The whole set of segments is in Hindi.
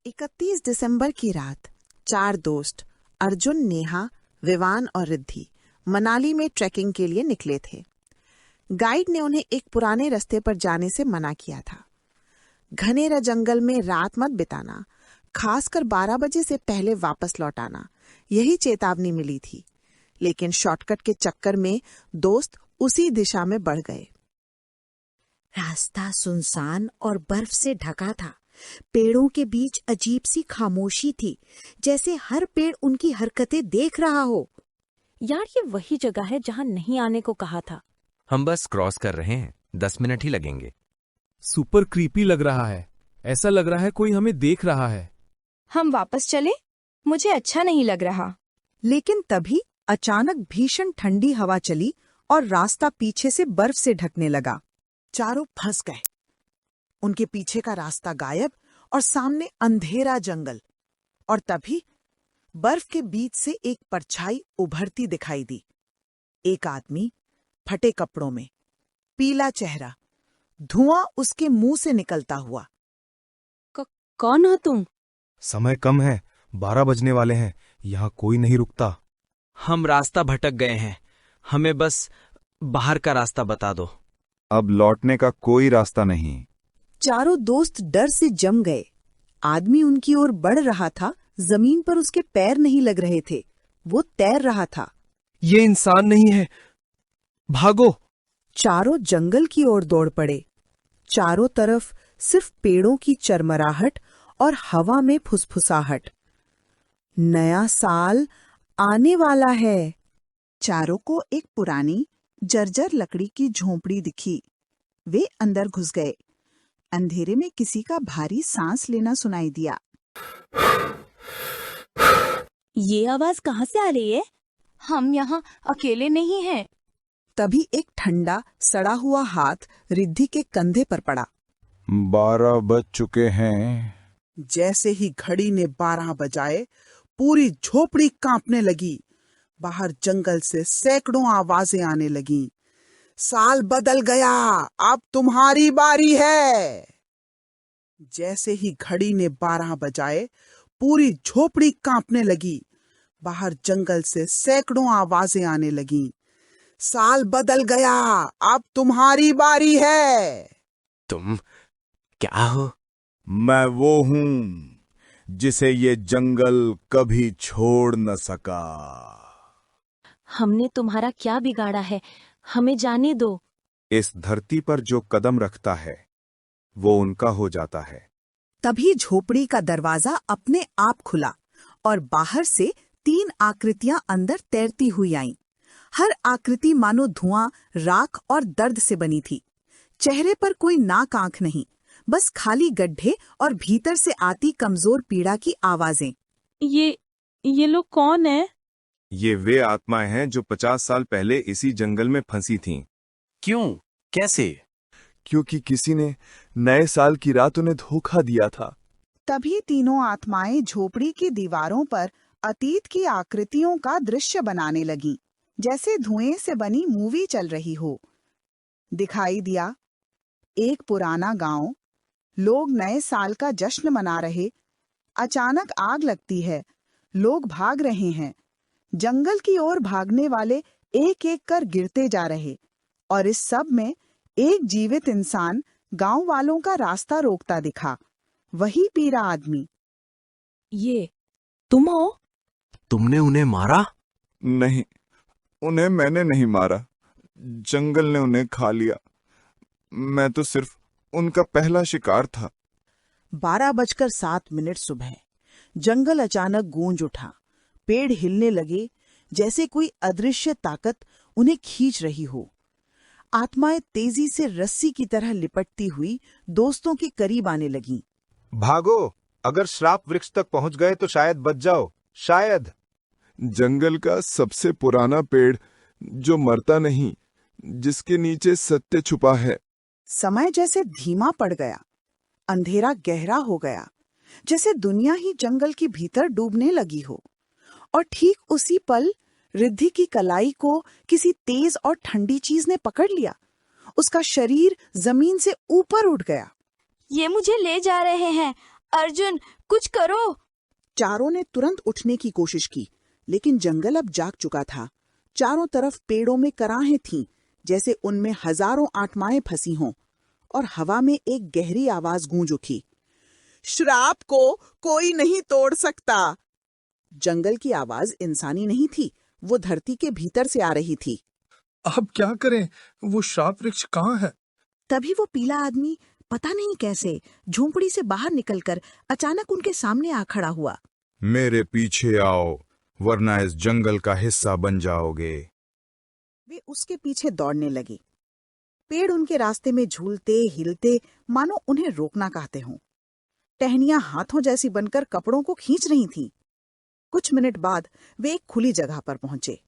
31 दिसंबर की रात 4 दोस्त अर्जुन, नेहा, विवान और रिद्धि मनाली में ट्रैकिंग के लिए निकले थे। गाइड ने उन्हें एक पुराने रास्ते पर जाने से मना किया था। घनेरा जंगल में रात मत बिताना, खासकर 12 बजे से पहले वापस लौट आना, यही चेतावनी मिली थी। लेकिन शॉर्टकट के चक्कर में दोस्त उसी दिशा में बढ़ गए। रास्ता सुनसान और बर्फ से ढका था। पेड़ों के बीच अजीब सी खामोशी थी, जैसे हर पेड़ उनकी हरकतें देख रहा हो। यार, ये वही जगह है जहाँ नहीं आने को कहा था। हम बस क्रॉस कर रहे हैं, 10 मिनट ही लगेंगे। सुपर क्रीपी लग रहा है। ऐसा लग रहा है कोई हमें देख रहा है। हम वापस चले? मुझे अच्छा नहीं लग रहा। लेकिन तभी अचानक भीषण ठंडी हवा चली और रास्ता पीछे से बर्फ से ढकने लगा। चारों फंस गए। उनके पीछे का रास्ता गायब और सामने अंधेरा जंगल। और तभी बर्फ के बीच से एक परछाई उभरती दिखाई दी। एक आदमी, फटे कपड़ों में, पीला चेहरा, धुआं उसके मुंह से निकलता हुआ। कौन हो तुम? समय कम है, 12 बजने वाले हैं। यहाँ कोई नहीं रुकता। हम रास्ता भटक गए हैं, हमें बस बाहर का रास्ता बता दो। अब लौटने का कोई रास्ता नहीं। चारों दोस्त डर से जम गए। आदमी उनकी ओर बढ़ रहा था, जमीन पर उसके पैर नहीं लग रहे थे, वो तैर रहा था। ये इंसान नहीं है, भागो! चारों जंगल की ओर दौड़ पड़े। चारों तरफ सिर्फ पेड़ों की चरमराहट और हवा में फुसफुसाहट। नया साल आने वाला है। चारों को एक पुरानी जर्जर लकड़ी की झोंपड़ी दिखी। वे अंदर घुस गए। अंधेरे में किसी का भारी सांस लेना सुनाई दिया। ये आवाज कहाँ से आ रही है? हम यहाँ अकेले नहीं हैं। तभी एक ठंडा सड़ा हुआ हाथ रिद्धि के कंधे पर पड़ा। 12 बज चुके हैं। जैसे ही घड़ी ने 12 बजाए, पूरी झोपड़ी कांपने लगी। बाहर जंगल से सैकड़ों आवाजें आने लगीं। साल बदल गया, अब तुम्हारी बारी है। जैसे ही घड़ी ने 12 बजाए, पूरी झोपड़ी कांपने लगी। बाहर जंगल से सैकड़ों आवाजें आने लगीं। साल बदल गया, अब तुम्हारी बारी है। तुम क्या हो? मैं वो हूं जिसे ये जंगल कभी छोड़ न सका। हमने तुम्हारा क्या बिगाड़ा है? हमें जाने दो। इस धरती पर जो कदम रखता है वो उनका हो जाता है। तभी झोपड़ी का दरवाजा अपने आप खुला और बाहर से 3 आकृतियां अंदर तैरती हुई आईं। हर आकृति मानो धुआं, राख और दर्द से बनी थी। चेहरे पर कोई नाक आंख नहीं, बस खाली गड्ढे और भीतर से आती कमजोर पीड़ा की आवाजें। ये लोग कौन है? ये वे आत्माएं हैं जो 50 साल पहले इसी जंगल में फंसी थीं। क्यों? कैसे? क्योंकि किसी ने नए साल की रात उन्हें धोखा दिया था। तभी तीनों आत्माएं झोपड़ी की दीवारों पर अतीत की आकृतियों का दृश्य बनाने लगीं, जैसे धुएं से बनी मूवी चल रही हो। दिखाई दिया एक पुराना गांव, लोग नए साल का जश्न मना रहे। अचानक आग लगती है, लोग भाग रहे हैं। जंगल की ओर भागने वाले एक एक कर गिरते जा रहे, और इस सब में एक जीवित इंसान गांव वालों का रास्ता रोकता दिखा। वही पीरा आदमी। ये तुम हो? तुमने उन्हें मारा? नहीं, उन्हें मैंने नहीं मारा, जंगल ने उन्हें खा लिया। मैं तो सिर्फ उनका पहला शिकार था। 12:07 सुबह जंगल अचानक गूंज उठा। पेड़ हिलने लगे, जैसे कोई अदृश्य ताकत उन्हें खींच रही हो। आत्माएं तेजी से रस्सी की तरह लिपटती हुई दोस्तों के करीब आने लगीं। भागो, अगर श्राप वृक्ष तक पहुंच गए तो शायद बच जाओ, शायद। जंगल का सबसे पुराना पेड़ जो मरता नहीं, जिसके नीचे सत्य छुपा है। समय जैसे धीमा पड़ गया। अंधेरा गहरा हो गया, जैसे दुनिया ही जंगल के भीतर डूबने लगी हो। और ठीक उसी पल रिद्धि की कलाई को किसी तेज और ठंडी चीज ने पकड़ लिया। उसका शरीर जमीन से ऊपर उठ गया। ये मुझे ले जा रहे हैं, अर्जुन, कुछ करो। चारों ने तुरंत उठने की कोशिश की, लेकिन जंगल अब जाग चुका था। चारों तरफ पेड़ों में कराहें थीं, जैसे उनमें हजारों आत्माएं फंसी हों, और हवा में एक गहरी आवाज गूंज उठी, श्राप को कोई नहीं तोड़ सकता। जंगल की आवाज इंसानी नहीं थी, वो धरती के भीतर से आ रही थी। अब क्या करें? वो श्राप वृक्ष कहाँ है? तभी वो पीला आदमी पता नहीं कैसे झोंपड़ी से बाहर निकलकर अचानक उनके सामने आ खड़ा हुआ। मेरे पीछे आओ, वरना इस जंगल का हिस्सा बन जाओगे। वे उसके पीछे दौड़ने लगे। पेड़ उनके रास्ते में झूलते हिलते मानो उन्हें रोकना चाहते हों। टहनियां हाथों जैसी बनकर कपड़ों को खींच रही थीं। कुछ मिनट बाद वे एक खुली जगह पर पहुंचे,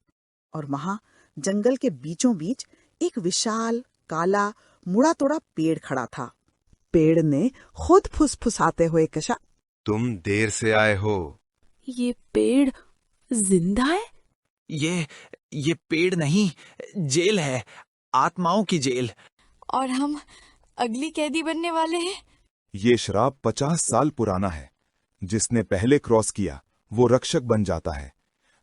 और वहां जंगल के बीचों बीच एक विशाल काला मुड़ा तोड़ा पेड़ खड़ा था। पेड़ ने खुद फुसफुसाते हुए कहा, तुम देर से आए हो। ये पेड़ जिंदा है? ये पेड़ नहीं, जेल है, आत्माओं की जेल। और हम अगली कैदी बनने वाले हैं। ये श्राप 50 साल पुराना है। जिसने पहले क्रॉस किया वो रक्षक बन जाता है,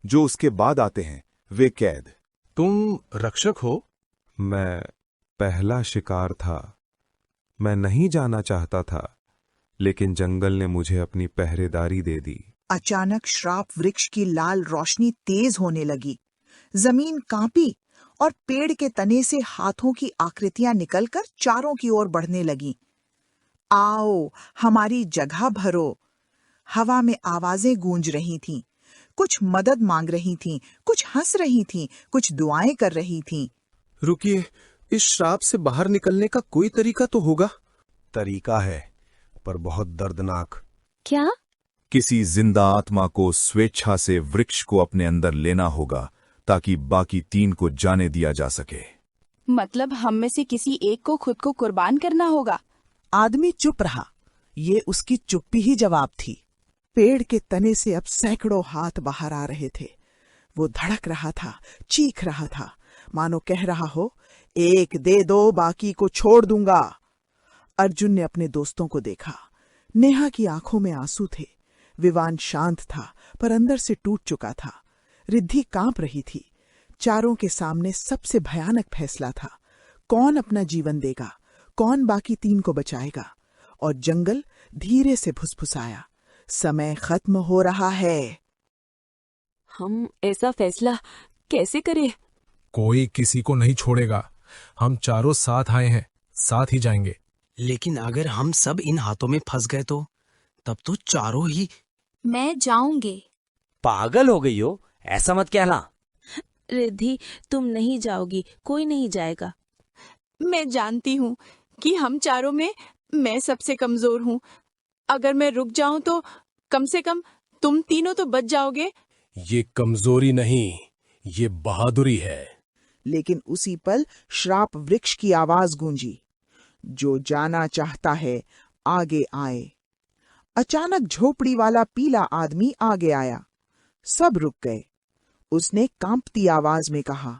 जो उसके बाद आते हैं वे कैद। तुम रक्षक हो? मैं पहला शिकार था। मैं नहीं जाना चाहता था, लेकिन जंगल ने मुझे अपनी पहरेदारी दे दी। अचानक श्राप वृक्ष की लाल रोशनी तेज होने लगी। जमीन कांपी और पेड़ के तने से हाथों की आकृतियां निकलकर चारों की ओर बढ़ने लगीं। आओ, हमारी जगह भरो। हवा में आवाजें गूंज रही थीं। कुछ मदद मांग रही थीं, कुछ हंस रही थीं, कुछ दुआएं कर रही थीं। रुकिए, इस श्राप से बाहर निकलने का कोई तरीका तो होगा? तरीका है, पर बहुत दर्दनाक। क्या? किसी जिंदा आत्मा को स्वेच्छा से वृक्ष को अपने अंदर लेना होगा, ताकि बाकी 3 को जाने दिया जा सके। मतलब हम में से किसी एक को खुद को कुर्बान करना होगा। आदमी चुप रहा। ये उसकी चुप्पी ही जवाब थी। पेड़ के तने से अब सैकड़ों हाथ बाहर आ रहे थे। वो धड़क रहा था, चीख रहा था, मानो कह रहा हो, एक दे दो, बाकी को छोड़ दूंगा। अर्जुन ने अपने दोस्तों को देखा। नेहा की आंखों में आंसू थे। विवान शांत था, पर अंदर से टूट चुका था। रिद्धि कांप रही थी। चारों के सामने सबसे भयानक फैसला था। कौन अपना जीवन देगा, कौन बाकी 3 को बचाएगा? और जंगल धीरे से फुसफुसाया, समय खत्म हो रहा है। हम ऐसा फैसला कैसे करें? कोई किसी को नहीं छोड़ेगा। हम चारों साथ आए हैं, साथ ही जाएंगे। लेकिन अगर हम सब इन हाथों में फंस गए तो तब तो चारों ही। मैं जाऊंगी। पागल हो गई हो, ऐसा मत कहना। रिद्धि, तुम नहीं जाओगी, कोई नहीं जाएगा। मैं जानती हूँ कि हम चारों में मैं सबसे कमजोर हूँ। अगर मैं रुक जाऊं तो कम से कम तुम तीनों तो बच जाओगे। ये कमजोरी नहीं, ये बहादुरी है। लेकिन उसी पल श्राप वृक्ष की आवाज गूंजी, जो जाना चाहता है आगे आए। अचानक झोपड़ी वाला पीला आदमी आगे आया। सब रुक गए। उसने कांपती आवाज में कहा,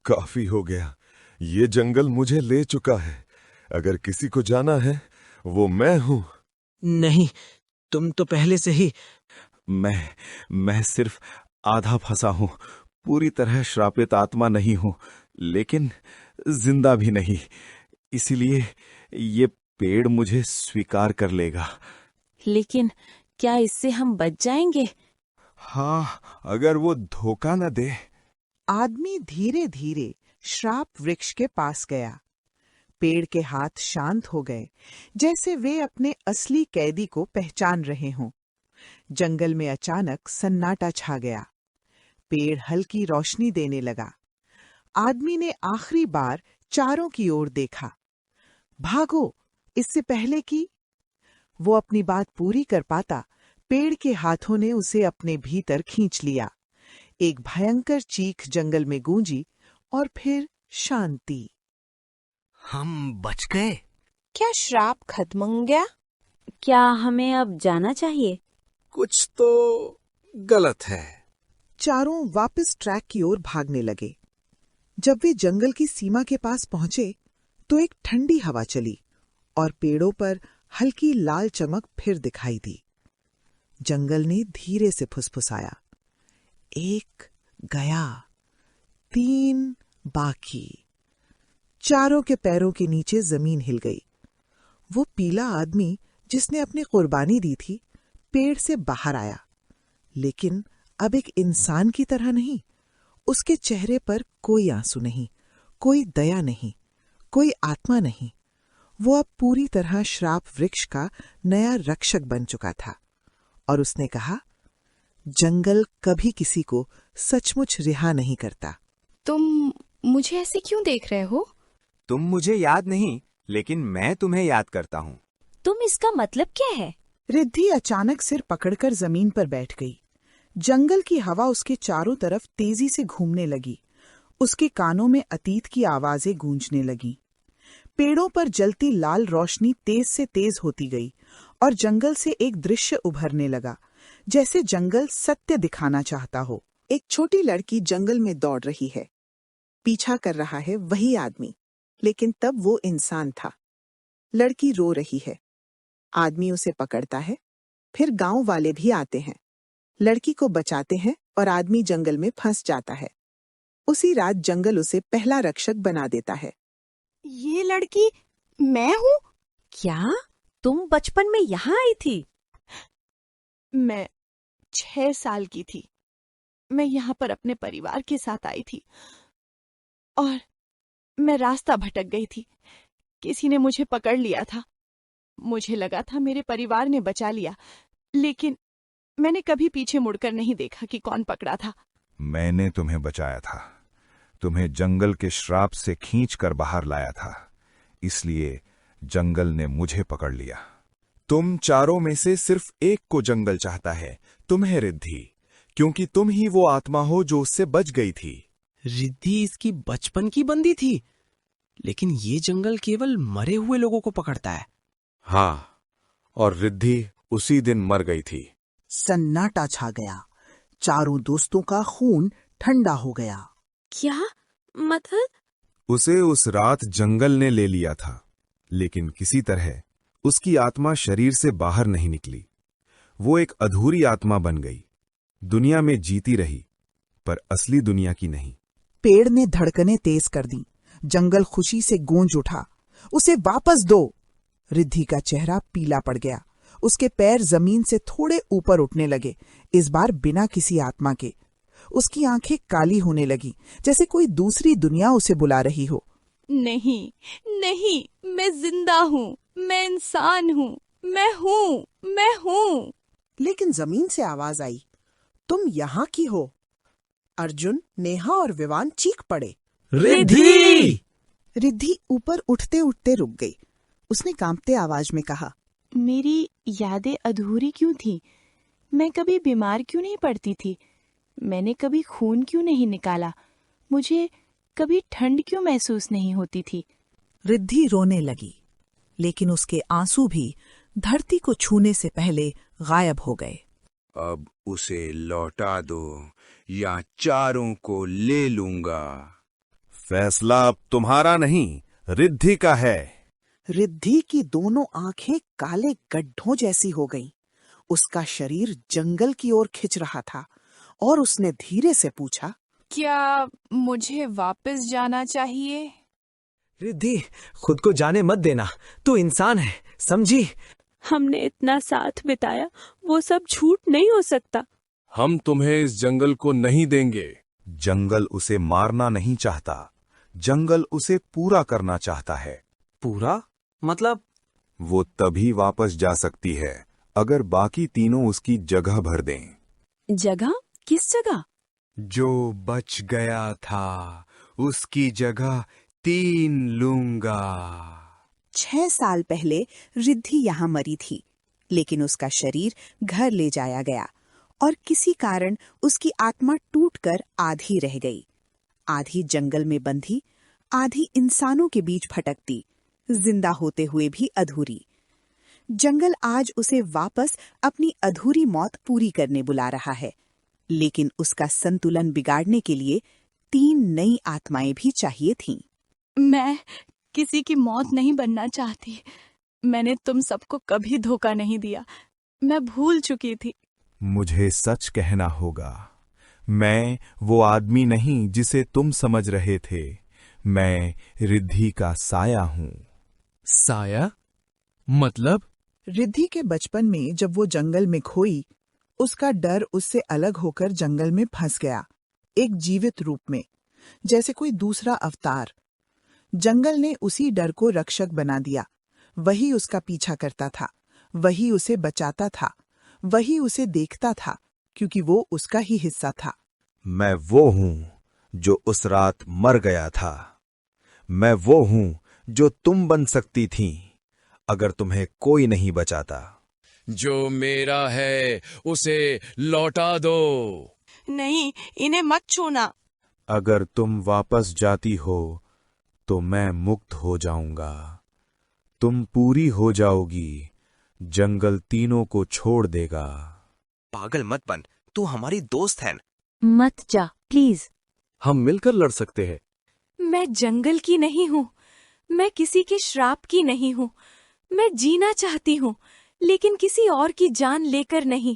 काफी हो गया, ये जंगल मुझे ले चुका है। अगर किसी को जाना है वो मैं हूं। नहीं, तुम तो पहले से ही। मैं सिर्फ आधा फंसा हूं, पूरी तरह श्रापित आत्मा नहीं हूं, लेकिन जिंदा भी नहीं। इसीलिए ये पेड़ मुझे स्वीकार कर लेगा। लेकिन क्या इससे हम बच जाएंगे? हाँ, अगर वो धोखा न दे। आदमी धीरे धीरे श्राप वृक्ष के पास गया। पेड़ के हाथ शांत हो गए, जैसे वे अपने असली कैदी को पहचान रहे हों। जंगल में अचानक सन्नाटा छा गया। पेड़ हल्की रोशनी देने लगा। आदमी ने आखिरी बार चारों की ओर देखा। भागो, इससे पहले कि वो अपनी बात पूरी कर पाता, पेड़ के हाथों ने उसे अपने भीतर खींच लिया। एक भयंकर चीख जंगल में गूंजी और फिर शांति। हम बच गए। क्या श्राप खत्म हो गया? क्या हमें अब जाना चाहिए? कुछ तो गलत है। चारों वापस ट्रैक की ओर भागने लगे। जब वे जंगल की सीमा के पास पहुंचे तो एक ठंडी हवा चली और पेड़ों पर हल्की लाल चमक फिर दिखाई दी। जंगल ने धीरे से फुसफुसाया, 1 गया, 3 बाकी। चारों के पैरों के नीचे जमीन हिल गई। वो पीला आदमी जिसने अपनी कुर्बानी दी थी पेड़ से बाहर आया, लेकिन अब एक इंसान की तरह नहीं। उसके चेहरे पर कोई आंसू नहीं, कोई दया नहीं, कोई आत्मा नहीं। वो अब पूरी तरह श्राप वृक्ष का नया रक्षक बन चुका था और उसने कहा, जंगल कभी किसी को सचमुच रिहा नहीं करता। तुम मुझे ऐसे क्यों देख रहे हो? तुम मुझे याद नहीं, लेकिन मैं तुम्हें याद करता हूँ। तुम इसका मतलब क्या है? रिद्धि अचानक सिर पकड़कर जमीन पर बैठ गई। जंगल की हवा उसके चारों तरफ तेजी से घूमने लगी। उसके कानों में अतीत की आवाजें गूंजने लगीं। पेड़ों पर जलती लाल रोशनी तेज से तेज होती गई और जंगल से एक दृश्य उभरने लगा, जैसे जंगल सत्य दिखाना चाहता हो। एक छोटी लड़की जंगल में दौड़ रही है। पीछा कर रहा है वही आदमी, लेकिन तब वो इंसान था। लड़की रो रही है। आदमी उसे पकड़ता है। फिर गांव वाले भी आते हैं, लड़की को बचाते हैं और आदमी जंगल में फंस जाता है। उसी रात जंगल उसे पहला रक्षक बना देता है। ये लड़की मैं हूँ? क्या तुम बचपन में यहाँ आई थी? मैं 6 साल की थी। मैं यहाँ पर अपने परिवार के साथ आई थी और मैं रास्ता भटक गई थी। किसी ने मुझे पकड़ लिया था। मुझे लगा था मेरे परिवार ने बचा लिया, लेकिन मैंने कभी पीछे मुड़कर नहीं देखा कि कौन पकड़ा था। मैंने तुम्हें बचाया था, तुम्हें जंगल के श्राप से खींचकर बाहर लाया था, इसलिए जंगल ने मुझे पकड़ लिया। तुम चारों में से सिर्फ एक को जंगल चाहता है, तुम्हें रिद्धि, क्योंकि तुम ही वो आत्मा हो जो उससे बच गई थी। रिद्धि इसकी बचपन की बंदी थी, लेकिन ये जंगल केवल मरे हुए लोगों को पकड़ता है। हाँ, और रिद्धि उसी दिन मर गई थी। सन्नाटा छा गया। चारों दोस्तों का खून ठंडा हो गया। क्या मतलब? उसे उस रात जंगल ने ले लिया था, लेकिन किसी तरह उसकी आत्मा शरीर से बाहर नहीं निकली। वो एक अधूरी आत्मा बन गई, दुनिया में जीती रही, पर असली दुनिया की नहीं। पेड़ ने धड़कनें तेज कर दी। जंगल खुशी से गूंज उठा, उसे वापस दो। रिद्धि का चेहरा पीला पड़ गया। उसके पैर जमीन से थोड़े ऊपर उठने लगे, इस बार बिना किसी आत्मा के। उसकी आंखें काली होने लगी, जैसे कोई दूसरी दुनिया उसे बुला रही हो। नहीं, नहीं, मैं जिंदा हूँ, मैं इंसान हूँ, मैं हूँ। लेकिन जमीन से आवाज आई, तुम यहाँ की हो। अर्जुन, नेहा और विवान चीख पड़े, रिद्धि! रिद्धि ऊपर उठते उठते रुक गई। उसने कांपते आवाज में कहा, मेरी यादें अधूरी क्यों थी? मैं कभी बीमार क्यों नहीं पड़ती थी? मैंने कभी खून क्यों नहीं निकाला? मुझे कभी ठंड क्यों महसूस नहीं होती थी? रिद्धि रोने लगी, लेकिन उसके आंसू भी धरती को छूने से पहले गायब हो गए। अब उसे लौटा दो या चारों को ले लूंगा। फैसला अब तुम्हारा नहीं, रिद्धि का है। रिद्धि की दोनों आंखें काले गड्ढों जैसी हो गईं। उसका शरीर जंगल की ओर खिंच रहा था और उसने धीरे से पूछा, क्या मुझे वापस जाना चाहिए? रिद्धि, खुद को जाने मत देना, तू इंसान है, समझी? हमने इतना साथ बिताया, वो सब झूठ नहीं हो सकता। हम तुम्हें इस जंगल को नहीं देंगे। जंगल उसे मारना नहीं चाहता, जंगल उसे पूरा करना चाहता है। पूरा मतलब? वो तभी वापस जा सकती है अगर बाकी तीनों उसकी जगह भर दें। जगह? किस जगह? जो बच गया था उसकी जगह 3 लूंगा। 6 साल पहले रिद्धि यहाँ मरी थी, लेकिन उसका शरीर घर ले जाया गया और किसी कारण उसकी आत्मा टूटकर आधी रह गई। आधी जंगल में बंधी, आधी इंसानों के बीच भटकती, जिंदा होते हुए भी अधूरी। जंगल आज उसे वापस अपनी अधूरी मौत पूरी करने बुला रहा है, लेकिन उसका संतुलन बिगाड़ने के लिए 3 नई आत्माएं भी चाहिए थीं। मैं किसी की मौत नहीं बनना चाहती। मैंने तुम सबको कभी धोखा नहीं दिया। मैं भूल चुकी थी। मुझे सच कहना होगा। मैं वो आदमी नहीं जिसे तुम समझ रहे थे। मैं रिद्धि का साया हूं। साया? मतलब? रिद्धि के बचपन में जब वो जंगल में खोई, उसका डर उससे अलग होकर जंगल में फंस गया, एक जीवित रूप में, जैसे कोई दूसरा अवतार। जंगल ने उसी डर को रक्षक बना दिया। वही उसका पीछा करता था, वही उसे बचाता था, वही उसे देखता था, क्योंकि वो उसका ही हिस्सा था। मैं वो हूं जो उस रात मर गया था। मैं वो हूं जो तुम बन सकती थीं, अगर तुम्हें कोई नहीं बचाता। जो मेरा है उसे लौटा दो। नहीं, इन्हें मत छूना। अगर तुम वापस जाती हो तो मैं मुक्त हो जाऊंगा। तुम पूरी हो जाओगी, जंगल तीनों को छोड़ देगा। पागल मत बन, तू हमारी दोस्त है। मत जा प्लीज। हम मिलकर लड़ सकते हैं। मैं जंगल की नहीं हूँ, मैं किसी के श्राप की नहीं हूँ। मैं जीना चाहती हूँ, लेकिन किसी और की जान लेकर नहीं।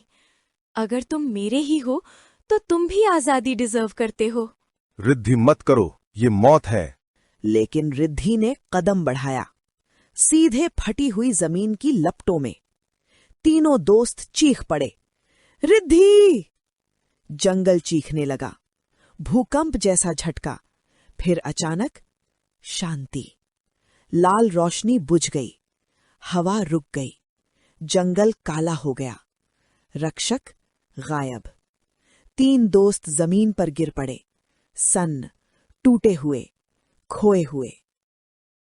अगर तुम मेरे ही हो तो तुम भी आजादी डिजर्व करते हो। रिद्धि मत करो, ये मौत है। लेकिन रिद्धि ने कदम बढ़ाया, सीधे फटी हुई जमीन की लपटों में। तीनों दोस्त चीख पड़े, रिद्धि! जंगल चीखने लगा। भूकंप जैसा झटका, फिर अचानक शांति। लाल रोशनी बुझ गई, हवा रुक गई, जंगल काला हो गया, रक्षक गायब। तीन दोस्त जमीन पर गिर पड़े, सन्न, टूटे हुए, खोए हुए।